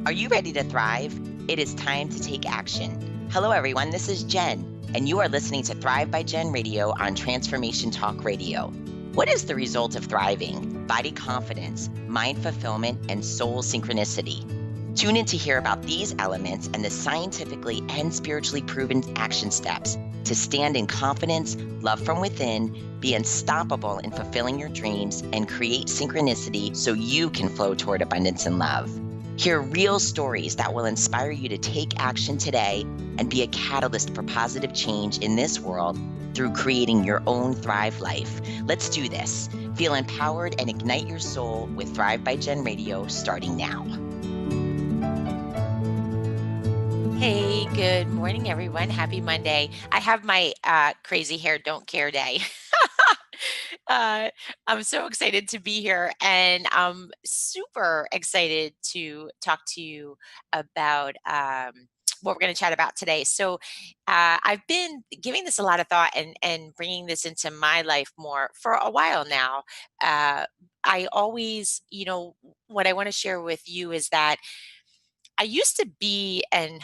Are you ready to thrive? It is time to take action. Hello, everyone. This is Jen, and you are listening to Thrive by Jen Radio on Transformation Talk Radio. What is the result of thriving? Body confidence, mind fulfillment, and soul synchronicity. Tune in to hear about these elements and the scientifically and spiritually proven action steps to stand in confidence, love from within, be unstoppable in fulfilling your dreams, and create synchronicity so you can flow toward abundance and love. Hear real stories that will inspire you to take action today and be a catalyst for positive change in this world through creating your own Thrive life. Let's do this. Feel empowered and ignite your soul with Thrive by Jen Radio starting now. Hey, good morning, everyone. Happy Monday. I have my crazy hair don't care day. uh, I'm so excited to be here, and I'm super excited to talk to you about what we're going to chat about today. So, I've been giving this a lot of thought and bringing this into my life more for a while now. I always, what I want to share with you is that I used to be an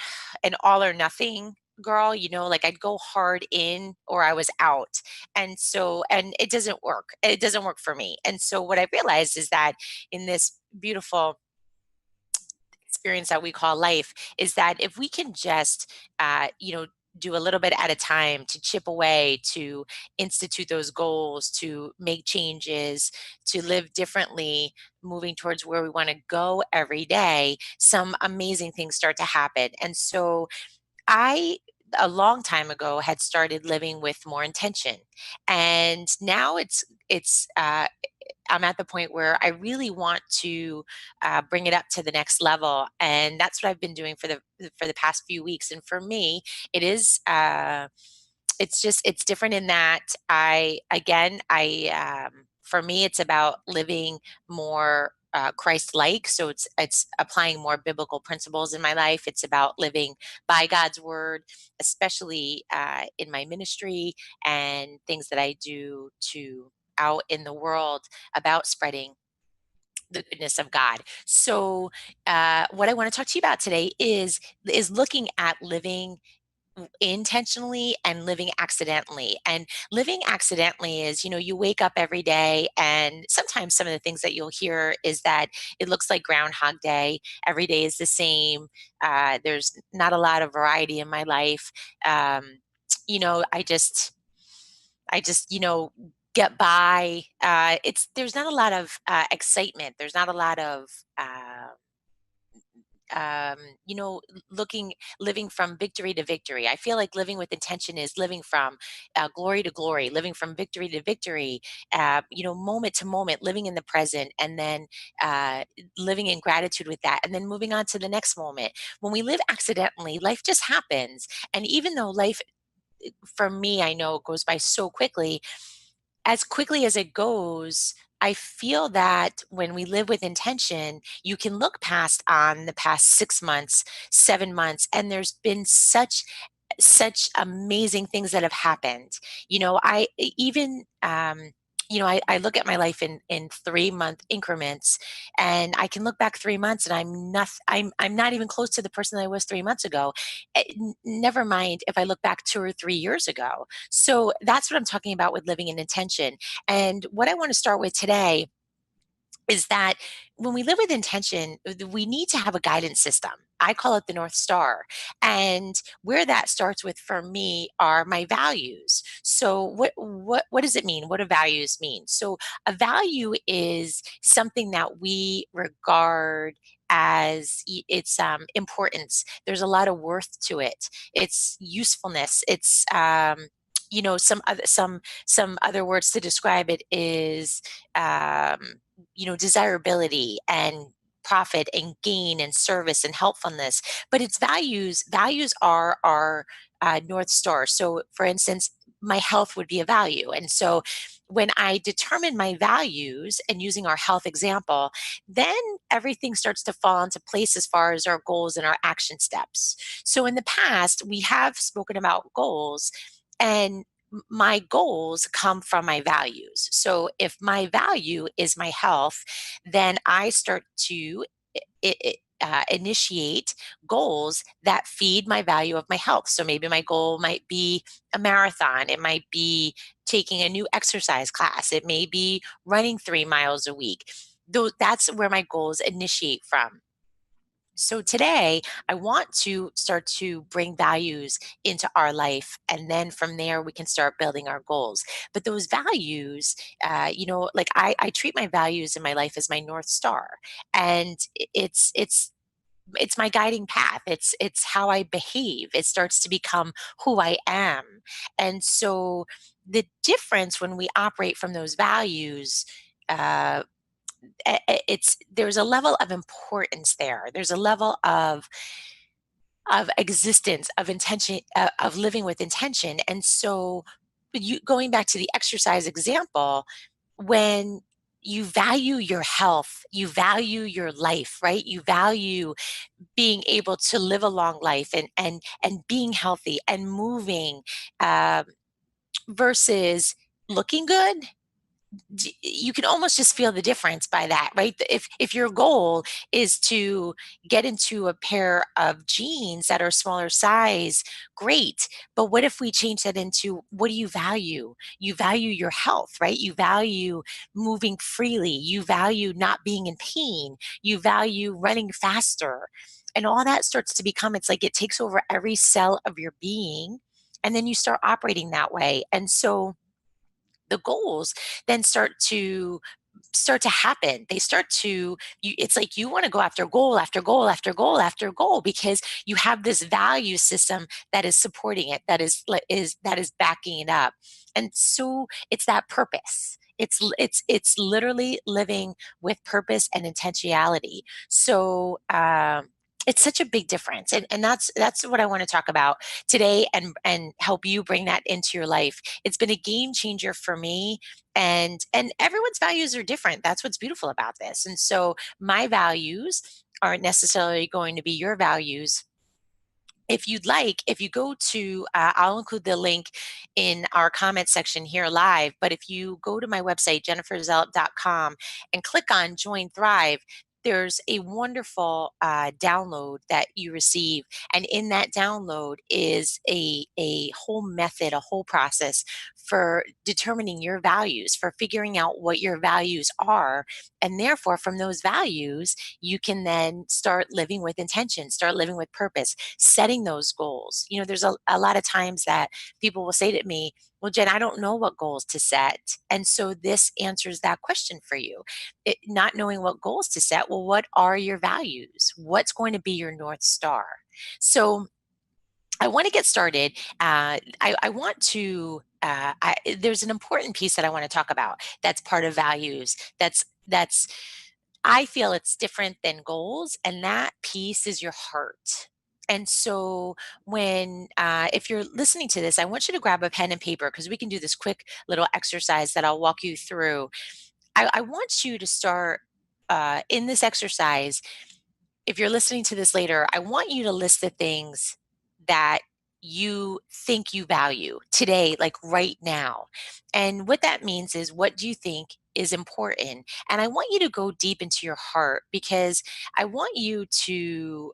all or nothing girl, like I'd go hard in or I was out. And it doesn't work. It doesn't work for me. And so what I realized is that in this beautiful experience that we call life is that if we can just do a little bit at a time to chip away, to institute those goals, to make changes, to live differently, moving towards where we want to go every day, some amazing things start to happen. And so I a long time ago had started living with more intention, and now it's I'm at the point where I really want to bring it up to the next level, and that's what I've been doing for the past few weeks. And for me, it is it's different in that for me it's about living more Christ-like. So it's applying more biblical principles in my life. It's about living by God's word, especially in my ministry and things that I do to out in the world about spreading the goodness of God. So, what I want to talk to you about today is looking at living intentionally and living accidentally. And living accidentally is, you wake up every day, and sometimes some of the things that you'll hear is that it looks like Groundhog Day. Every day is the same. There's not a lot of variety in my life. You know, I just, get by. It's There's not a lot of excitement. There's not a lot of um, you know, living from victory to victory. I feel like living with intention is living from glory to glory, living from victory to victory, moment to moment, living in the present, and then uh, living in gratitude with that, and then moving on to the next moment. When we live accidentally, life just happens. And even though life, for me, I know it goes by so quickly, as quickly as it goes, I feel that when we live with intention, you can look past on the past 6 months, 7 months, and there's been such amazing things that have happened. I even I look at my life in 3 month increments, and I can look back 3 months, and I'm not even close to the person that I was 3 months ago. Never mind if I look back 2 or 3 years ago. So that's what I'm talking about with living in intention. And what I want to start with today is that when we live with intention, we need to have a guidance system. I call it the North Star. And where that starts with for me are my values. So what does it mean? What do values mean? So a value is something that we regard as its importance. There's a lot of worth to it. It's usefulness. It's some other words to describe it is desirability and profit and gain and service and helpfulness. But its values are our North Star. So for instance, my health would be a value. And so when I determine my values, and using our health example, then everything starts to fall into place as far as our goals and our action steps. So in the past, we have spoken about goals, and my goals come from my values. So if my value is my health, then I start to initiate goals that feed my value of my health. So maybe my goal might be a marathon, it might be taking a new exercise class, it may be running 3 miles a week. Though that's where my goals initiate from. So today, I want to start to bring values into our life, and then from there we can start building our goals. But those values, like I treat my values in my life as my north star, and it's my guiding path. It's how I behave. It starts to become who I am, and so the difference when we operate from those values. It's there's a level of importance there. There's a level of existence, of intention, of living with intention. And so, you going back to the exercise example, when you value your health, you value your life, right? You value being able to live a long life and being healthy and moving, um, versus looking good. You can almost just feel the difference by that, right? If your goal is to get into a pair of jeans that are smaller size, great. But what if we change that into, what do you value? You value your health, right? You value moving freely, you value not being in pain, you value running faster, and all that starts to become, it's like it takes over every cell of your being, and then you start operating that way. And so the goals then start to happen. They start to, it's like you want to go after goal after goal after goal after goal, because you have this value system that is supporting it, that is backing it up. And so it's that purpose. It's literally living with purpose and intentionality. So it's such a big difference, and that's what I want to talk about today, and help you bring that into your life. It's been a game changer for me, and everyone's values are different. That's what's beautiful about this. And so my values aren't necessarily going to be your values. If you'd like, if you go to, I'll include the link in our comment section here live, but if you go to my website, jenniferzeller.com, and click on Join Thrive, there's a wonderful download that you receive. And in that download is a whole method, a whole process for determining your values, for figuring out what your values are. And therefore, from those values, you can then start living with intention, start living with purpose, setting those goals. There's a lot of times that people will say to me, well, Jen, I don't know what goals to set. And so this answers that question for you. Not knowing what goals to set, well, what are your values? What's going to be your North Star? So I want to get started. I want to. There's an important piece that I want to talk about. That's part of values. That's. I feel it's different than goals, and that piece is your heart. And so, if you're listening to this, I want you to grab a pen and paper, because we can do this quick little exercise that I'll walk you through. I want you to start in this exercise. If you're listening to this later, I want you to list the things that you think you value today, like right now. And what that means is, what do you think is important? And I want you to go deep into your heart, because I want you to.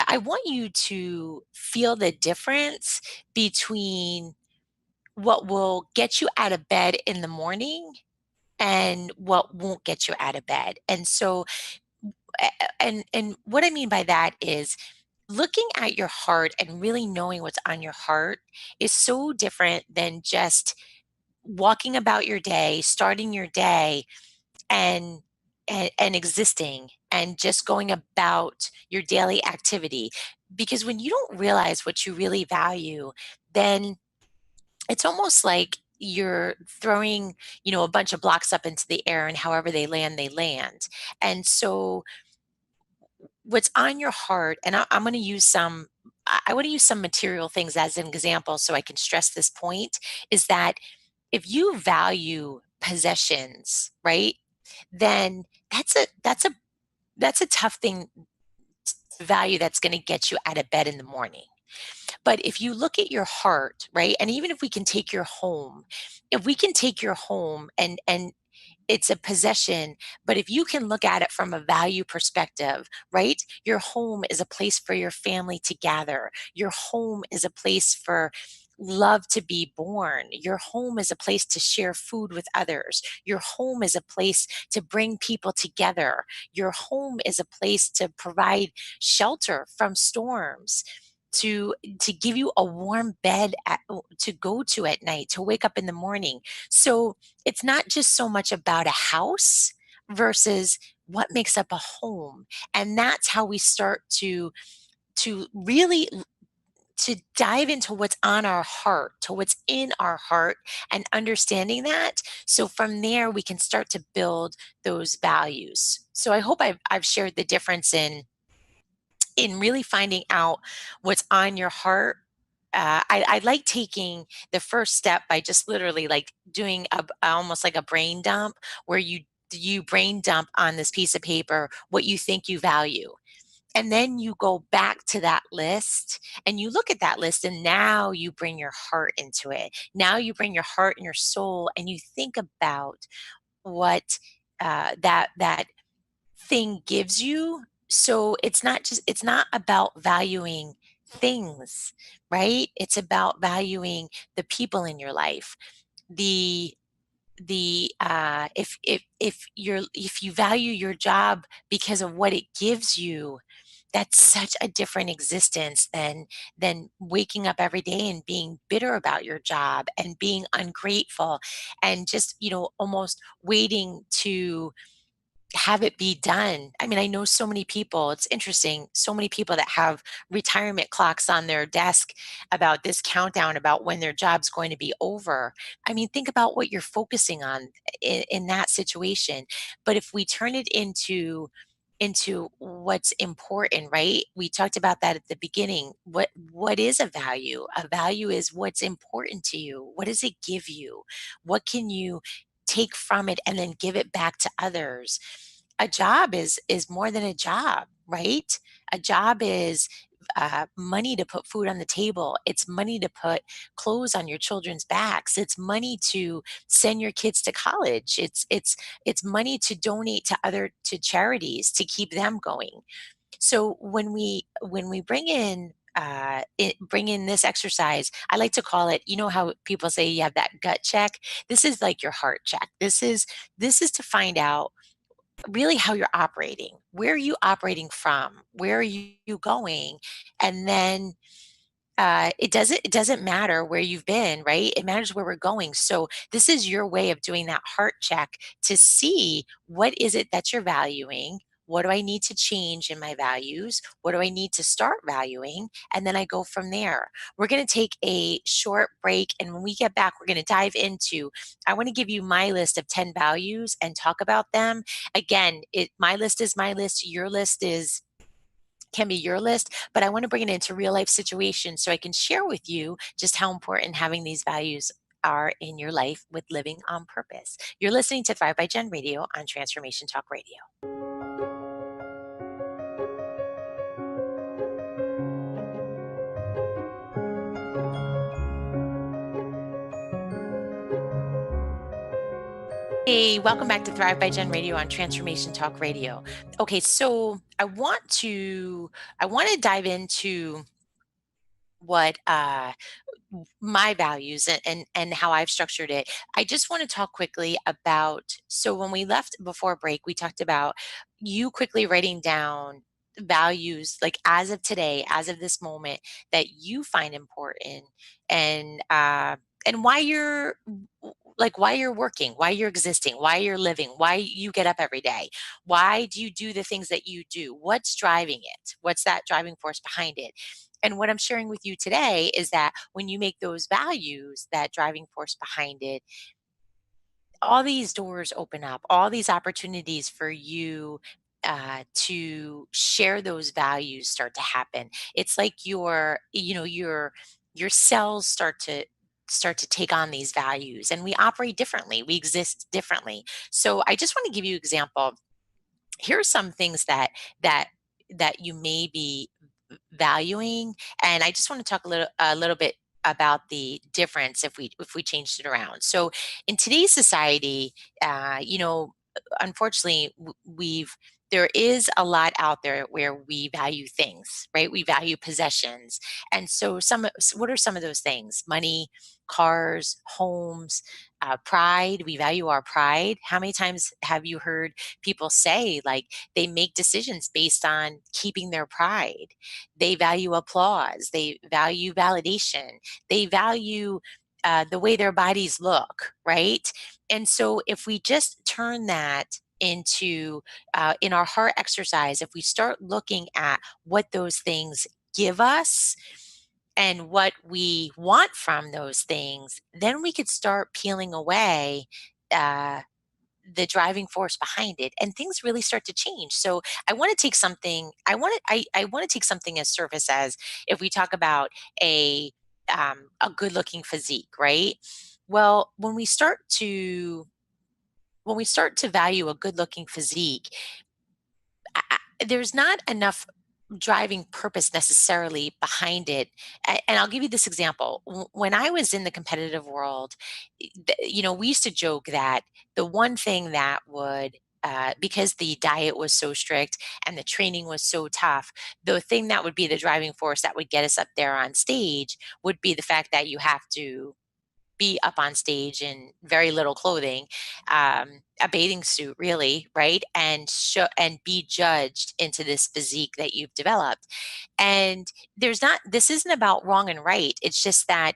I want you to feel the difference between what will get you out of bed in the morning and what won't get you out of bed. And so, and what I mean by that is, looking at your heart and really knowing what's on your heart is so different than just walking about your day, starting your day, and and existing and just going about your daily activity. Because when you don't realize what you really value, then it's almost like you're throwing, a bunch of blocks up into the air, and however they land, they land. And so what's on your heart, and I'm going to use I want to use some material things as an example so I can stress this point, is that if you value possessions, right, then that's a tough thing to value, that's going to get you out of bed in the morning. But if you look at your heart, right, and even if we can take your home, if we can take your home and it's a possession, but if you can look at it from a value perspective, right? Your home is a place for your family to gather. Your home is a place for love to be born. Your home is a place to share food with others. Your home is a place to bring people together. Your home is a place to provide shelter from storms, to give you a warm bed to go to at night, to wake up in the morning. So it's not just so much about a house versus what makes up a home. And that's how we start to really to dive into what's on our heart, to what's in our heart, and understanding that. So from there, we can start to build those values. So I hope I've shared the difference in really finding out what's on your heart. I like taking the first step by just literally like doing almost like a brain dump, where you brain dump on this piece of paper what you think you value, and then you go back to that list and you look at that list, and now you bring your heart into it. Now you bring your heart and your soul, and you think about what that thing gives you. So it's not about valuing things, right? It's about valuing the people in your life. The if you value your job because of what it gives you, that's such a different existence than waking up every day and being bitter about your job and being ungrateful and just, almost waiting to have it be done. I mean, I know so many people, it's interesting, so many people that have retirement clocks on their desk about this countdown about when their job's going to be over. I mean, think about what you're focusing on in that situation. But if we turn it into what's important, right? We talked about that at the beginning. What is a value? A value is what's important to you. What does it give you? What can you take from it and then give it back to others? A job is more than a job, right? A job is money to put food on the table. It's money to put clothes on your children's backs. It's money to send your kids to college. It's money to donate to charities to keep them going. So when we bring in this exercise, I like to call it, you know how people say you have that gut check? This is like your heart check. This is to find out really how you're operating. Where are you operating from? Where are you going? And then it doesn't matter where you've been, right? It matters where we're going. So this is your way of doing that heart check to see what is it that you're valuing. What do I need to change in my values? What do I need to start valuing? And then I go from there. We're going to take a short break. And when we get back, we're going to dive into, I want to give you my list of 10 values and talk about them. Again, my list is my list. Your list can be your list, but I want to bring it into real life situations so I can share with you just how important having these values are in your life with living on purpose. You're listening to Thrive by Gen Radio on Transformation Talk Radio. Hey, welcome back to Thrive by Gen Radio on Transformation Talk Radio. Okay, so I want to dive into what my values and how I've structured it. I just want to talk quickly about, so when we left before break, we talked about you quickly writing down values like as of today, as of this moment, that you find important, and why you're why you're working, why you're existing, why you're living, why you get up every day. Why do you do the things that you do? What's driving it? What's that driving force behind it? And what I'm sharing with you today is that when you make those values, that driving force behind it, all these doors open up, all these opportunities for you to share those values start to happen. It's like your cells start to take on these values, and we operate differently. We exist differently. So I just want to give you an example. Here are some things that you may be valuing, and I just want to talk a little bit about the difference if we changed it around. So in today's society, you know, unfortunately, we've there is a lot out there where we value things, right? We value possessions, and so what are some of those things? Money, cars, homes, pride. We value our pride. How many times have you heard people say like they make decisions based on keeping their pride? They value applause. They value validation. They value the way their bodies look, right? And so if we just turn that into in our heart exercise, if we start looking at what those things give us and what we want from those things, then we could start peeling away uh, the driving force behind it, and things really start to change. So I want to take something. I want to take something as surface as if we talk about a good looking physique, right? Well, when we start to value a good looking physique, there's not enough driving purpose necessarily behind it. And I'll give you this example. When I was in the competitive world, you know, we used to joke that the one thing that would because the diet was so strict and the training was so tough, the thing that would be the driving force that would get us up there on stage would be the fact that you have to be up on stage in very little clothing, a bathing suit, really, right? And show and be judged into this physique that you've developed. And there's not. This isn't about wrong and right. It's just that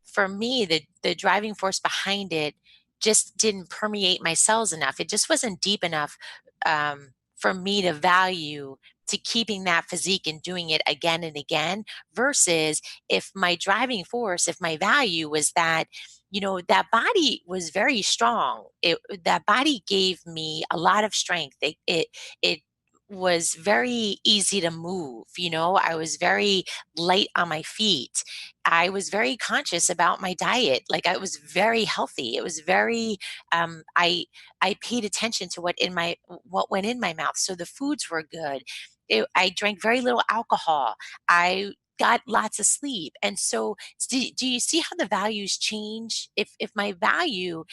for me, the driving force behind it just didn't permeate my cells enough. It just wasn't deep enough for me to value to keeping that physique and doing it again and again versus if my driving force, if my value was that, you know, that body was very strong. That body gave me a lot of strength. It was very easy to move. You know, I was very light on my feet. I was very conscious about my diet. Like I was very healthy. It was very I paid attention to what went in my mouth. So the foods were good. I drank very little alcohol. I got lots of sleep. And so do you see how the values change? If my value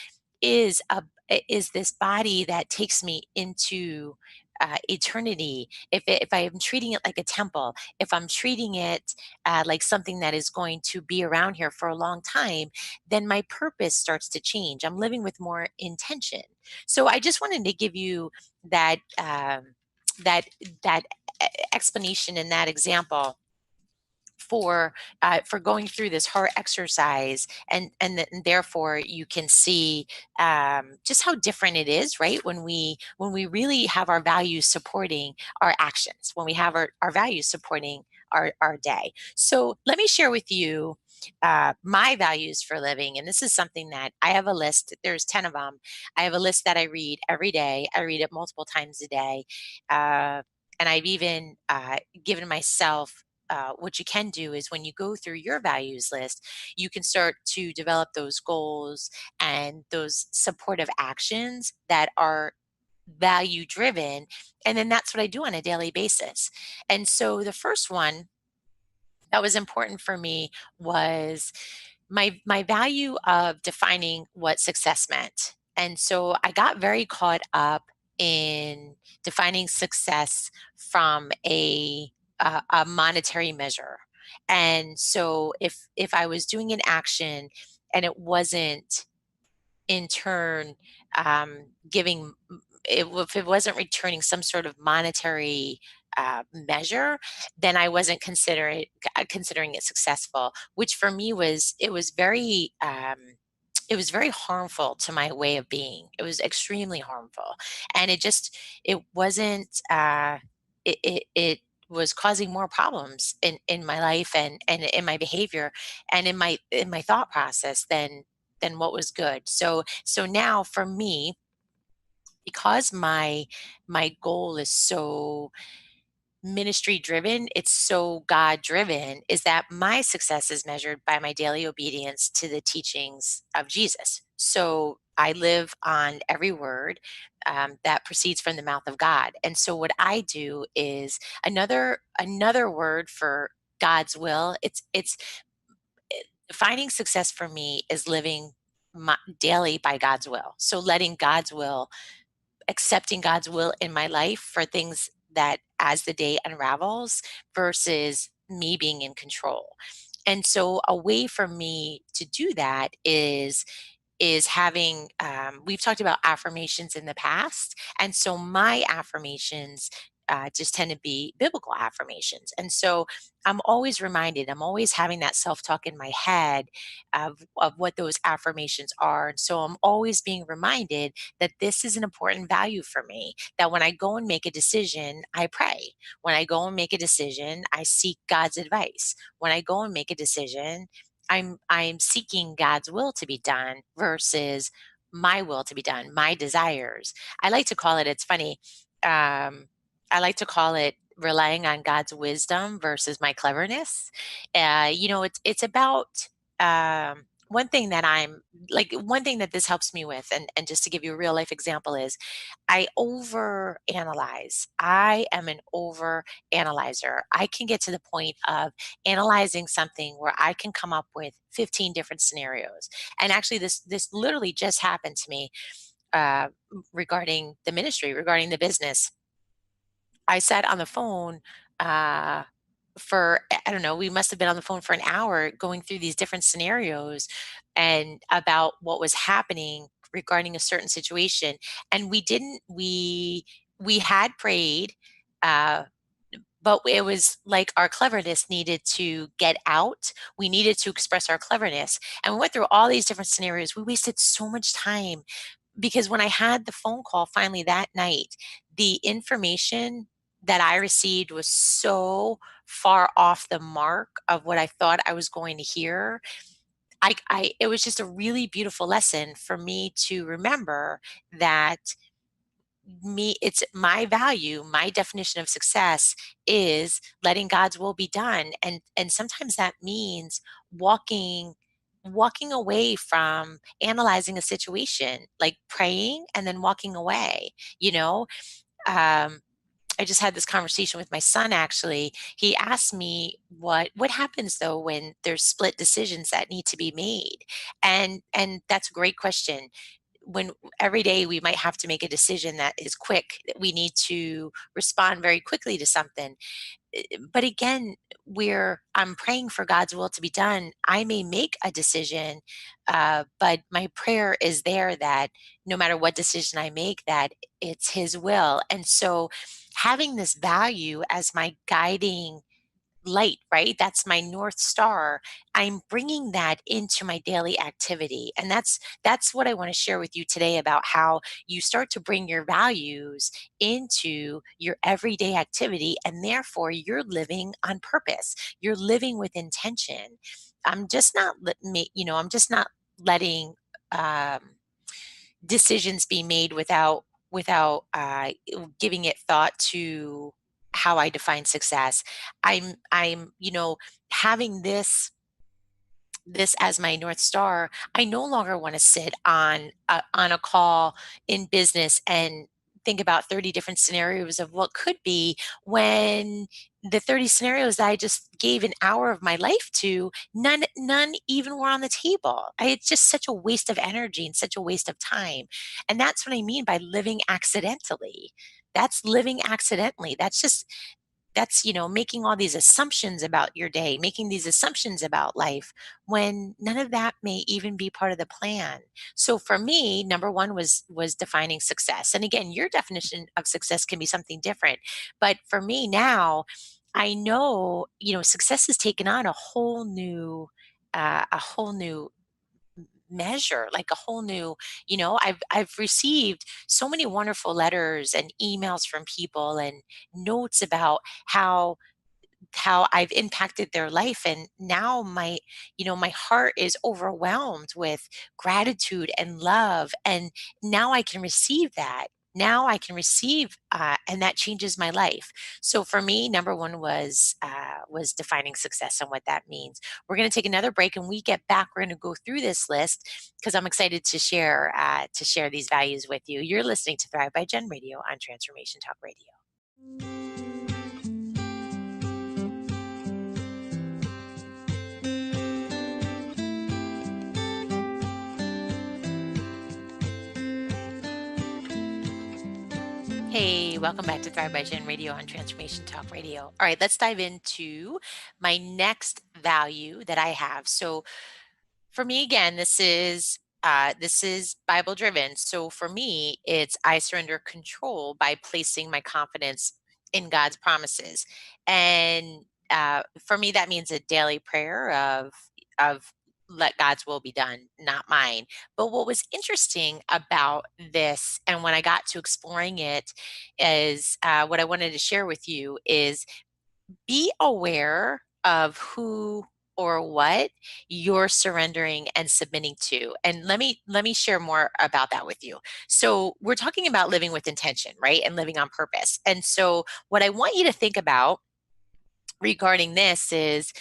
is is this body that takes me into eternity, if I am treating it like a temple, if I'm treating it like something that is going to be around here for a long time, then my purpose starts to change. I'm living with more intention. So I just wanted to give you that that that explanation and that example for going through this heart exercise, and therefore you can see just how different it is, right? When we really have our values supporting our actions, when we have our values supporting our day. So let me share with you my values for living, and this is something that I have a list. There's 10 of them. I have a list that I read every day. I read it multiple times a day, uh, and I've even given myself what you can do is when you go through your values list, you can start to develop those goals and those supportive actions that are value driven. And then that's what I do on a daily basis. And so the first one that was important for me was my value of defining what success meant. And so I got very caught up in defining success from a monetary measure. And so if I was doing an action and it wasn't in turn giving if it wasn't returning some sort of monetary measure, then I wasn't considering it successful, which for me was it was very harmful to my way of being. It was extremely harmful, and it wasn't it was causing more problems in my life and in my behavior and in my thought process than what was good. So now for me, because my goal is so ministry driven, it's so God driven, is that my success is measured by my daily obedience to the teachings of Jesus. So I live on every word that proceeds from the mouth of God. And so what I do is another word for God's will. It's Defining success for me is living daily by God's will. So letting God's will, accepting God's will in my life for things that as the day unravels versus me being in control. And so a way for me to do that is having we've talked about affirmations in the past, and so my affirmations just tend to be biblical affirmations. And so I'm always reminded, I'm always having that self-talk in my head of what those affirmations are. And so I'm always being reminded that this is an important value for me, that when I go and make a decision, I pray. When I go and make a decision, I seek God's advice. When I go and make a decision, I'm seeking God's will to be done versus my will to be done, my desires. I like to call it, it's funny, I like to call it relying on God's wisdom versus my cleverness. It's about one thing that I'm like one thing that this helps me with, and just to give you a real life example is I over analyze. I am an over analyzer. I can get to the point of analyzing something where I can come up with 15 different scenarios. And actually, this literally just happened to me regarding the ministry, regarding the business. I sat on the phone uh, for I don't know. We must have been on the phone for an hour going through these different scenarios and about what was happening regarding a certain situation. And we had prayed. Uh, but it was like our cleverness needed to get out. We needed to express our cleverness. And we went through all these different scenarios. We wasted so much time because when I had the phone call finally that night, the information that I received was so far off the mark of what I thought I was going to hear. It was just a really beautiful lesson for me to remember that it's my value, my definition of success is letting God's will be done. And sometimes that means walking walking away from analyzing a situation, like praying and then walking away, you know? Um I just had this conversation with my son actually. He asked me what happens though when there's split decisions that need to be made. And that's a great question. When every day we might have to make a decision that is quick, that we need to respond very quickly to something. But again, where I'm praying for God's will to be done, I may make a decision, but my prayer is there that no matter what decision I make, that it's His will. And so, having this value as my guiding light, right? That's my north star. I'm bringing that into my daily activity. And that's what I want to share with you today about how you start to bring your values into your everyday activity and therefore you're living on purpose. You're living with intention. I'm just not I'm just not letting um decisions be made without giving it thought to how I define success. I'm having this as my north star. I no longer want to sit on a call in business and think about 30 different scenarios of what could be when the 30 scenarios that I just gave an hour of my life to, none even were on the table. It's just such a waste of energy and such a waste of time. And that's what I mean by living accidentally. That's living accidentally. That's making all these assumptions about your day, making these assumptions about life when none of that may even be part of the plan. So for me, number one was defining success. And again, your definition of success can be something different. But for me now, I know success has taken on a whole new measure, like a whole new. I've received so many wonderful letters and emails from people and notes about how I've impacted their life. And now my heart is overwhelmed with gratitude and love. And now I can receive that. Now I can receive, and that changes my life. So for me, number one was defining success and what that means. We're going to take another break, and we get back. We're going to go through this list because I'm excited to share these values with you. You're listening to Thrive by Gen Radio on Transformation Talk Radio. Hey, welcome back to Thrive by Gen Radio on Transformation Talk Radio. All right, let's dive into my next value that I have. So for me, again, this is Bible driven. So for me, it's I surrender control by placing my confidence in God's promises, and for me, that means a daily prayer of let God's will be done, not mine. But what was interesting about this, and when I got to exploring it, is what I wanted to share with you is be aware of who or what you're surrendering and submitting to. And let me share more about that with you. So, we're talking about living with intention, right? And living on purpose. And so what I want you to think about regarding this is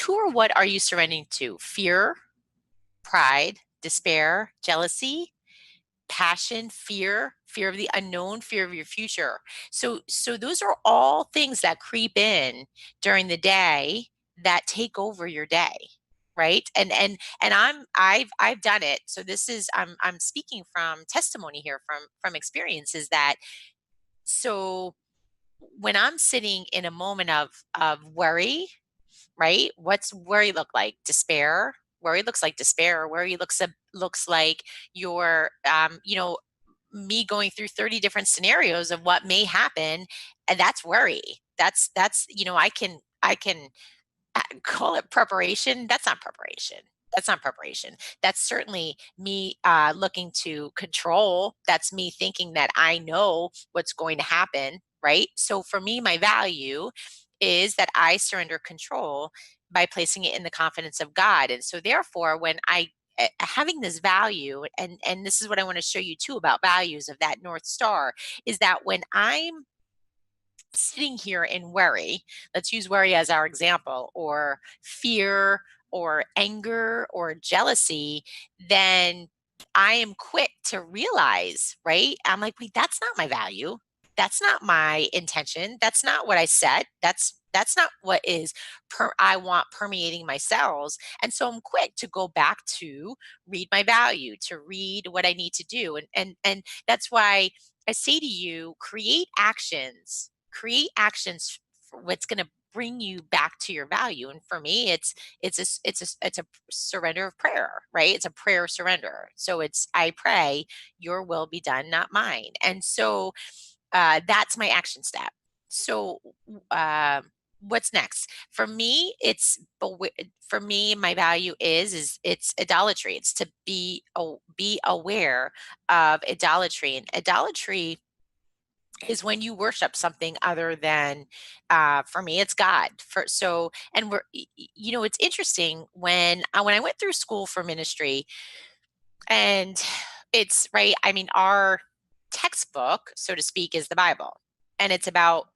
who or what are you surrendering to? Fear, pride, despair, jealousy, passion, fear of the unknown, fear of your future. So those are all things that creep in during the day that take over your day, right? And I've done it. So this is I'm speaking from testimony here, from experiences that so when I'm sitting in a moment of worry, right? What's worry look like? Despair. Worry looks like despair. Worry looks like your me going through 30 different scenarios of what may happen, and that's worry. I can call it preparation. That's not preparation. That's not preparation. That's certainly me looking to control. That's me thinking that I know what's going to happen, right? So for me, my value is that I surrender control by placing it in the confidence of God. And so therefore, when I having this value, and this is what I want to show you too about values of that North Star, is that when I'm sitting here in worry, let's use worry as our example, or fear, or anger, or jealousy, then I am quick to realize, right? I'm like, wait, that's not my value. That's not my intention. That's not what I said. That's not what is I want permeating my cells. And so I'm quick to go back to read my value, to read what I need to do. And that's why I say to you, create actions for what's going to bring you back to your value. And for me, it's a surrender of prayer, right? It's a prayer surrender. So it's I pray your will be done, not mine. And so that's my action step. So what's next for me? For me, my value is it's idolatry. It's to be aware of idolatry. And idolatry is when you worship something other than for me it's God. For so and we're it's interesting when I went through school for ministry, and it's right, I mean, our textbook, so to speak, is the Bible, and it's about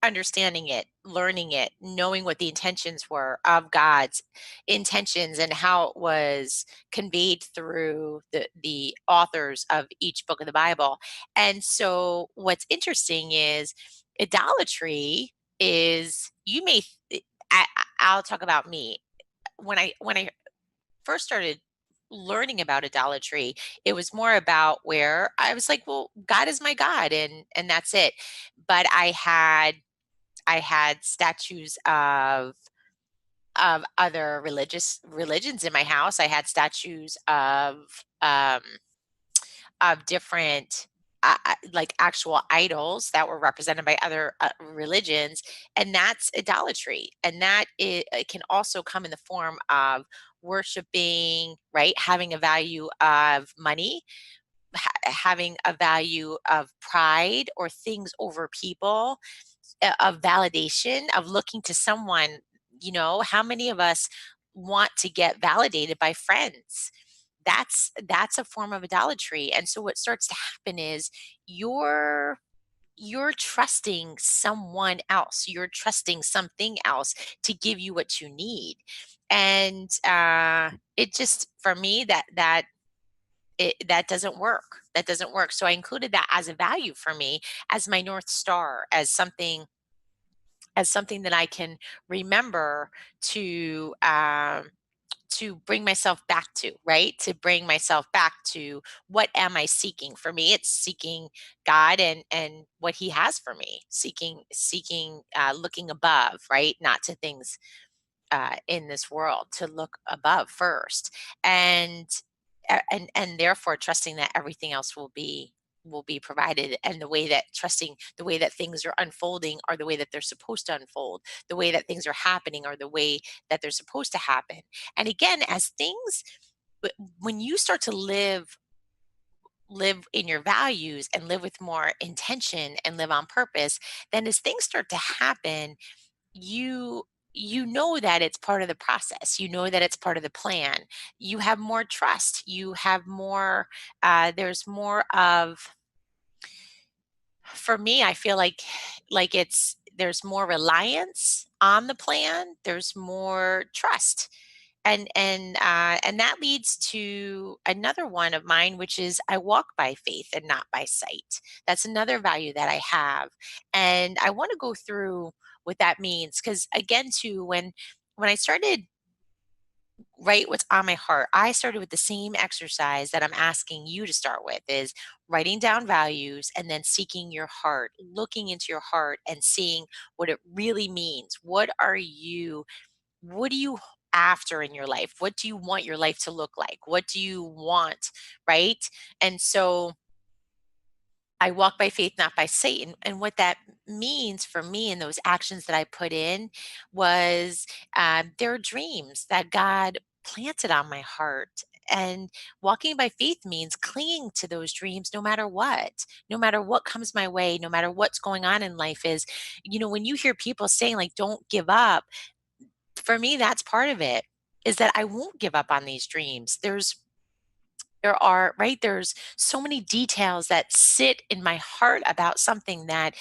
understanding it, learning it, knowing what the intentions were of God's intentions and how it was conveyed through the authors of each book of the Bible. And so what's interesting is idolatry is you may I'll talk about me. When I first started learning about idolatry, it was more about where I was like, well, God is my God, and that's it. But I had statues of other religions in my house. I had statues of different like actual idols that were represented by other religions, and that's idolatry. And it can also come in the form of worshiping, right? Having a value of money, having a value of pride or things over people, of validation, of looking to someone. How many of us want to get validated by friends? That's a form of idolatry. And so what starts to happen is you're you're trusting someone else, you're trusting something else to give you what you need. And it just, for me, that doesn't work. That doesn't work. So I included that as a value for me, as my North Star, as something that I can remember to to bring myself back to, right? To bring myself back to what am I seeking? For me, it's seeking God and what He has for me. Seeking, looking above, right? Not to things in this world, to look above first, and and therefore trusting that everything else will be provided, and the way that trusting the way that things are unfolding are the way that they're supposed to unfold, the way that things are happening are the way that they're supposed to happen. And again, as things when you start to live in your values and live with more intention and live on purpose, then as things start to happen, you you know that it's part of the process, you know that it's part of the plan, you have more trust, you have more, there's more of, for me, I feel like it's there's more reliance on the plan, there's more trust. And that leads to another one of mine, which is I walk by faith and not by sight. That's another value that I have. And I want to go through what that means, because again, too, when I started write what's on my heart, I started with the same exercise that I'm asking you to start with, is writing down values and then seeking your heart, looking into your heart and seeing what it really means. What are you after in your life? What do you want your life to look like? What do you want, right? And so I walk by faith, not by Satan. And what that means for me and those actions that I put in was, there are dreams that God planted on my heart. And walking by faith means clinging to those dreams no matter what comes my way, no matter what's going on in life. Is, when you hear people saying, like, don't give up, for me, that's part of it, is that I won't give up on these dreams. There's so many details that sit in my heart about something that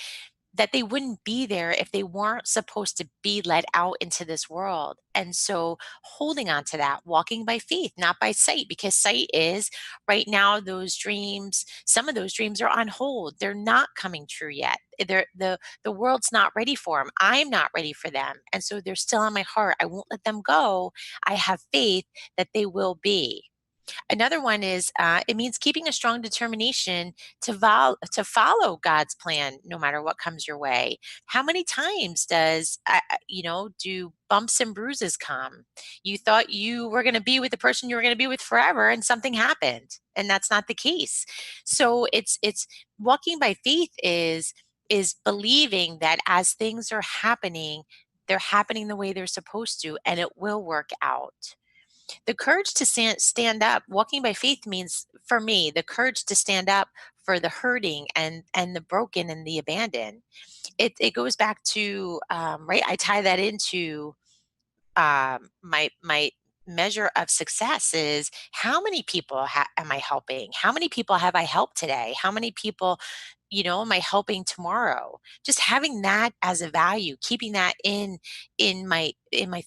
they wouldn't be there if they weren't supposed to be let out into this world. And so holding on to that, walking by faith, not by sight, because sight is right now, those dreams, some of those dreams are on hold. They're not coming true yet. The world's not ready for them. I'm not ready for them. And so they're still on my heart. I won't let them go. I have faith that they will be. Another one is, it means keeping a strong determination to follow God's plan no matter what comes your way. How many times do bumps and bruises come? You thought you were going to be with the person you were going to be with forever, and something happened, and that's not the case. So it's walking by faith is believing that as things are happening, they're happening the way they're supposed to, and it will work out. The courage to stand up, walking by faith means, for me, the courage to stand up for the hurting and the broken and the abandoned. It goes back to, right. I tie that into, my measure of success is how many people am I helping? How many people have I helped today? How many people, am I helping tomorrow? Just having that as a value, keeping that in my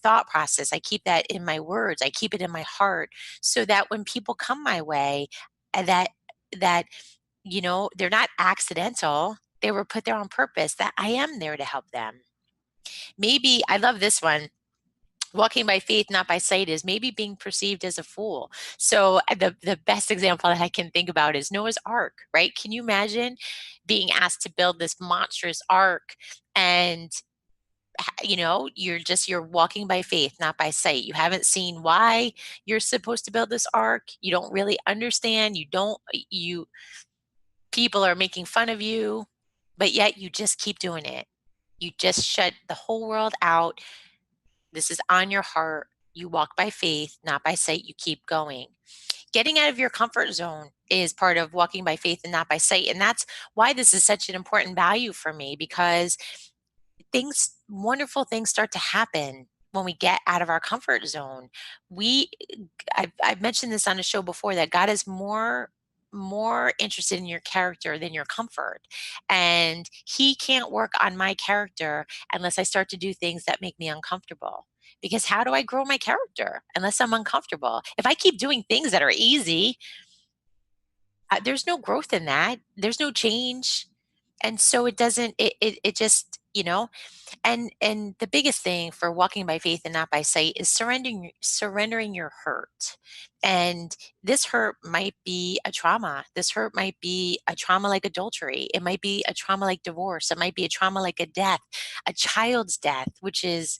thought process. I keep that in my words. I keep it in my heart, so that when people come my way, that they're not accidental. They were put there on purpose. That I am there to help them. Maybe I love this one. Walking by faith, not by sight, is maybe being perceived as a fool. So the best example that I can think about is Noah's Ark, right? Can you imagine being asked to build this monstrous ark, and you're walking by faith, not by sight. You haven't seen why you're supposed to build this ark. You don't really understand. You people are making fun of you, but yet you just keep doing it. You just shut the whole world out. This is on your heart. You walk by faith, not by sight. You keep going. Getting out of your comfort zone is part of walking by faith and not by sight. And that's why this is such an important value for me, because wonderful things start to happen when we get out of our comfort zone. We, I've mentioned this on a show before, that God is more interested in your character than your comfort, and He can't work on my character unless I start to do things that make me uncomfortable. Because how do I grow my character unless I'm uncomfortable? If I keep doing things that are easy, there's no growth in that. There's no change. And so it doesn't, it just, you know? And the biggest thing for walking by faith and not by sight is surrendering your hurt. And this hurt might be a trauma. This hurt might be a trauma like adultery. It might be a trauma like divorce. It might be a trauma like a death, a child's death, which is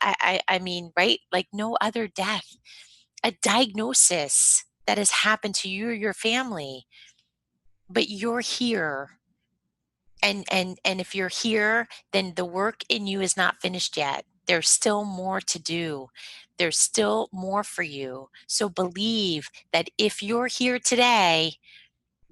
I mean, right? Like no other death. A diagnosis that has happened to you or your family, but you're here. And if you're here, then the work in you is not finished yet. There's still more to do. There's still more for you. So believe that if you're here today,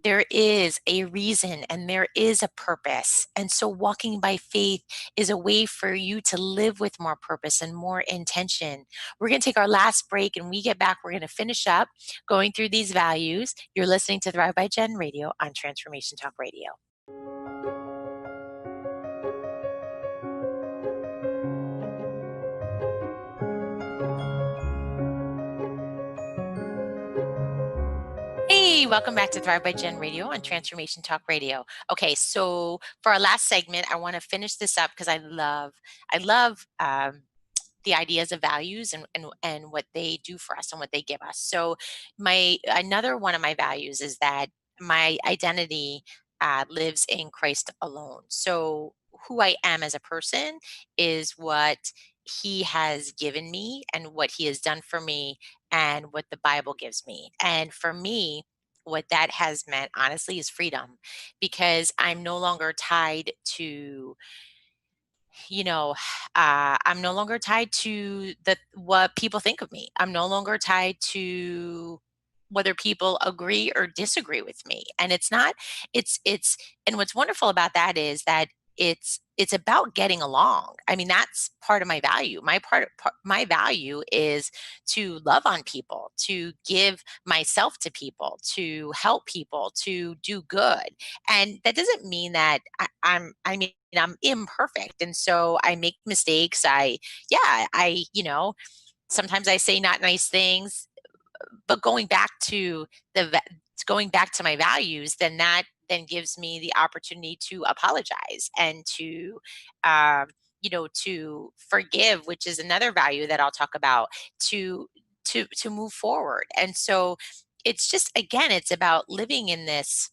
there is a reason and there is a purpose. And so walking by faith is a way for you to live with more purpose and more intention. We're going to take our last break, and when we get back, we're going to finish up going through these values. You're listening to Thrive by Jen Radio on Transformation Talk Radio. Hey, welcome back to Thrive by Jen Radio on Transformation Talk Radio. Okay, so for our last segment, I want to finish this up because I love the ideas of values and what they do for us and what they give us. So my another one of my values is that my identity lives in Christ alone. So who I am as a person is what he has given me and what he has done for me and what the Bible gives me. And for me, what that has meant honestly is freedom, because I'm no longer tied to, you know, I'm no longer tied to the what people think of me. I'm no longer tied to whether people agree or disagree with me. And it's not, it's and what's wonderful about that is that it's about getting along. I mean, that's part of my value. My value is to love on people, to give myself to people, to help people, to do good. And that doesn't mean that I mean, I'm imperfect. And so I make mistakes. Yeah, sometimes I say not nice things, but going back to my values, then that then gives me the opportunity to apologize and to, um, to forgive, which is another value that I'll talk about, to to move forward. And so it's just, again, it's about living in this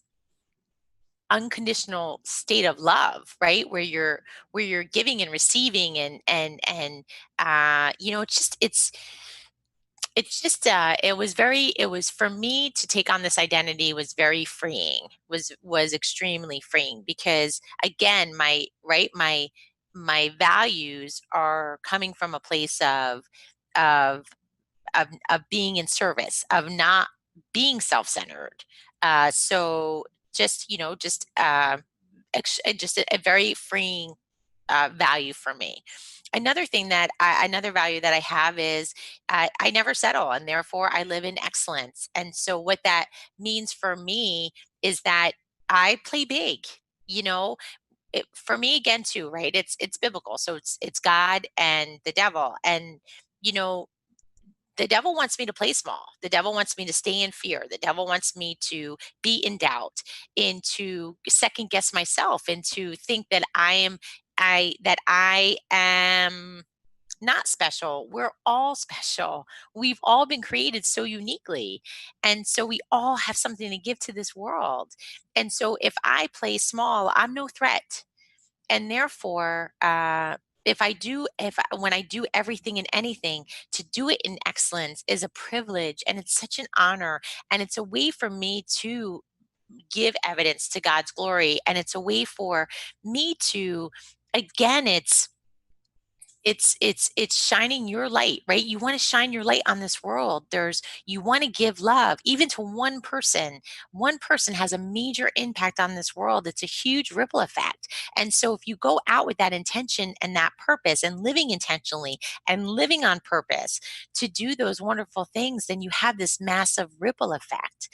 unconditional state of love, right, where you're giving and receiving, and it's just it was for me to take on this identity was very freeing, was extremely freeing, because again, my values are coming from a place of of being in service, of not being self-centered. So just, just a very freeing value for me. Another value that I have is I never settle, and therefore I live in excellence. And so what that means for me is that I play big. You know, for me again too, right? It's biblical, so it's God and the devil, and you know the devil wants me to play small. The devil wants me to stay in fear. The devil wants me to be in doubt, and to second guess myself, and to think that I am not special. We're all special. We've all been created so uniquely. And so we all have something to give to this world. And so if I play small, I'm no threat. And therefore, when I do everything and anything, to do it in excellence is a privilege, and it's such an honor, and it's a way for me to give evidence to God's glory, and it's a way for me to, again, it's shining your light, right? You want to shine your light on this world. You want to give love even to one person. One person has a major impact on this world. It's a huge ripple effect. And so if you go out with that intention and that purpose, and living intentionally and living on purpose to do those wonderful things, then you have this massive ripple effect.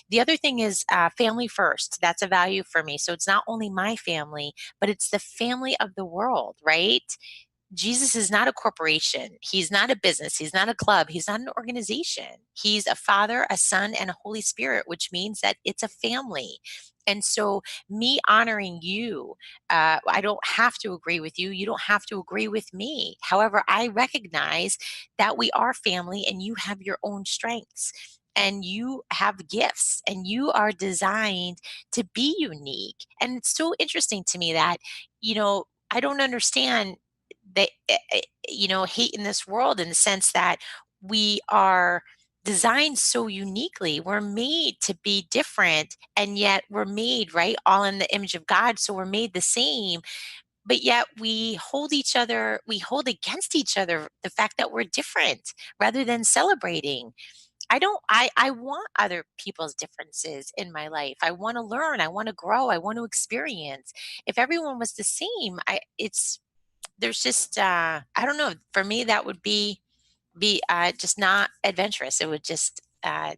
The other thing is family first. That's a value for me. So it's not only my family, but it's the family of the world, right? Jesus is not a corporation. He's not a business. He's not a club. He's not an organization. He's a Father, a Son, and a Holy Spirit, which means that it's a family. And so, me honoring you, I don't have to agree with you. You don't have to agree with me. However, I recognize that we are family and you have your own strengths and you have gifts and you are designed to be unique. And it's so interesting to me that, I don't understand that, hate in this world in the sense that we are designed so uniquely. We're made to be different, and yet we're made, right, all in the image of God. So we're made the same, but yet we hold against each other the fact that we're different rather than celebrating. I want other people's differences in my life. I want to learn, I want to grow, I want to experience. If everyone was the same, there's just I don't know, for me that would be just not adventurous. It would just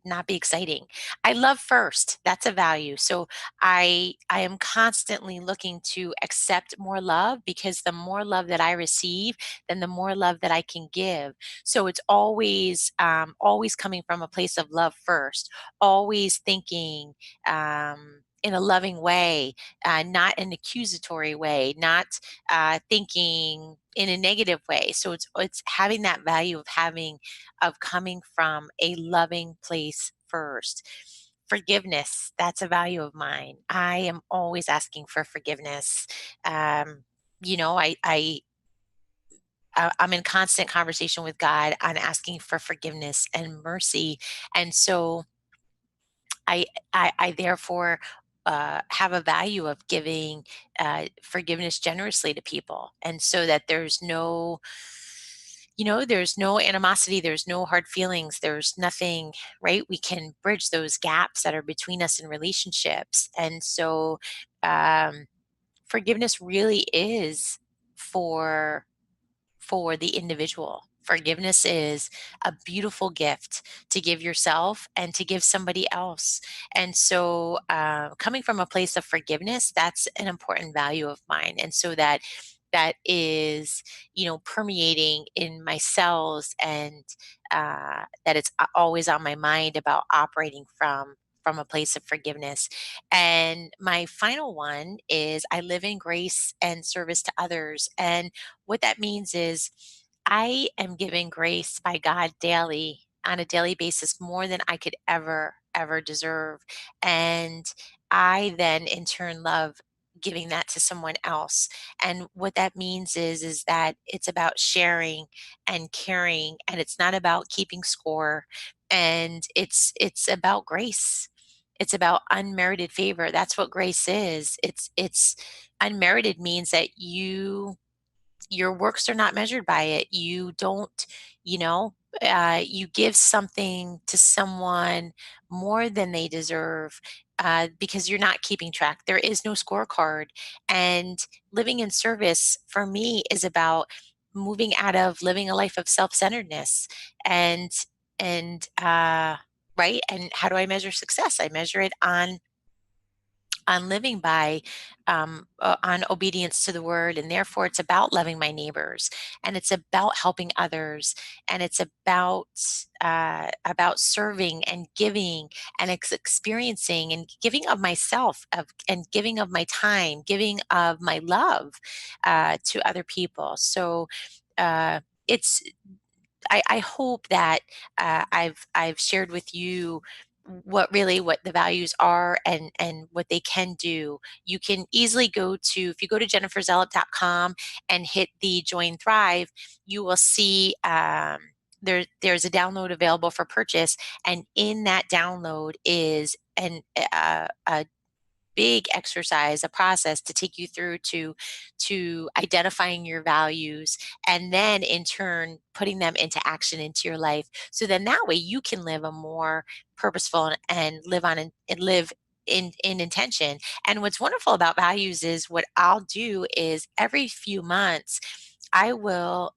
not be exciting. I love first. That's a value. So I am constantly looking to accept more love, because the more love that I receive, then the more love that I can give. So it's always coming from a place of love first. Always thinking in a loving way, not an accusatory way, not thinking in a negative way. So it's having that value of coming from a loving place first. Forgiveness, that's a value of mine. I am always asking for forgiveness. You know, I'm in constant conversation with God on asking for forgiveness and mercy, and so I I therefore have a value of giving forgiveness generously to people, and so that there's no animosity, there's no hard feelings, there's nothing, right? We can bridge those gaps that are between us in relationships, and so um, forgiveness really is for for the individual. Forgiveness is a beautiful gift to give yourself and to give somebody else. And so, coming from a place of forgiveness, that's an important value of mine. And so that is, permeating in my cells, and that it's always on my mind about operating from a place of forgiveness. And my final one is I live in grace and service to others. And what that means is I am given grace by God daily, on a daily basis, more than I could ever deserve. And I then in turn love giving that to someone else. And what that means is that it's about sharing and caring, and it's not about keeping score, and it's about grace. It's about unmerited favor. That's what grace is. It's unmerited means that your works are not measured by it. You don't, you know, you give something to someone more than they deserve, because you're not keeping track. There is no scorecard. And living in service for me is about moving out of living a life of self-centeredness, and and right. And how do I measure success? I measure it on living by on obedience to the word, and therefore it's about loving my neighbors, and it's about helping others, and it's about serving and giving and experiencing and giving of myself and giving of my time, giving of my love to other people. So uh, it's I hope that I've shared with you what the values are, and what they can do. You can easily go to if you go to jenniferzeller.com and hit the join thrive, you will see there's a download available for purchase, and in that download is a big exercise, a process to take you through to identifying your values, and then in turn putting them into action into your life. So then that way you can live a more purposeful and live in intention. And what's wonderful about values is what I'll do is every few months I will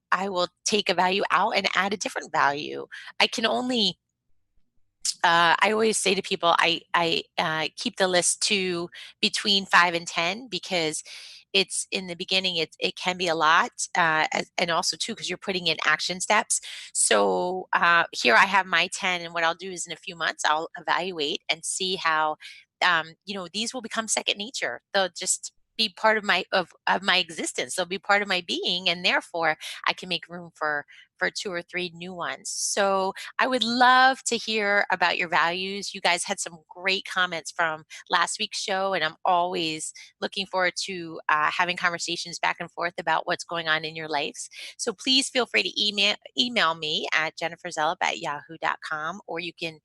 take a value out and add a different value. I can only I always say to people, I keep the list to between 5 and 10, because it's in the beginning. It can be a lot, and also too because you're putting in action steps. So here I have my 10, and what I'll do is in a few months I'll evaluate and see how. these will become second nature. They'll just be part of my existence. They'll be part of my being, and therefore I can make room for two or three new ones. So I would love to hear about your values. You guys had some great comments from last week's show, and I'm always looking forward to having conversations back and forth about what's going on in your lives. So please feel free to email me at jenniferzellup@yahoo.com, or you can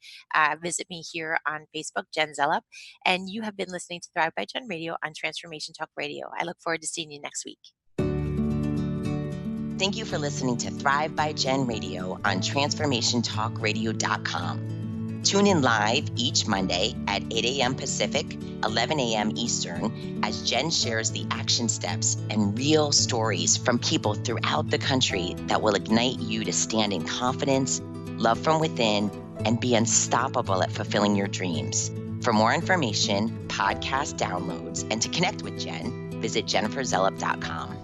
visit me here on Facebook, Jen Zellup. And you have been listening to Thrive by Jen Radio on Transformation Talk Radio. I look forward to seeing you next week. Thank you for listening to Thrive by Jen Radio on transformationtalkradio.com. Tune in live each Monday at 8 a.m. Pacific, 11 a.m. Eastern, as Jen shares the action steps and real stories from people throughout the country that will ignite you to stand in confidence, love from within, and be unstoppable at fulfilling your dreams. For more information, podcast downloads, and to connect with Jen, visit jenniferzellup.com.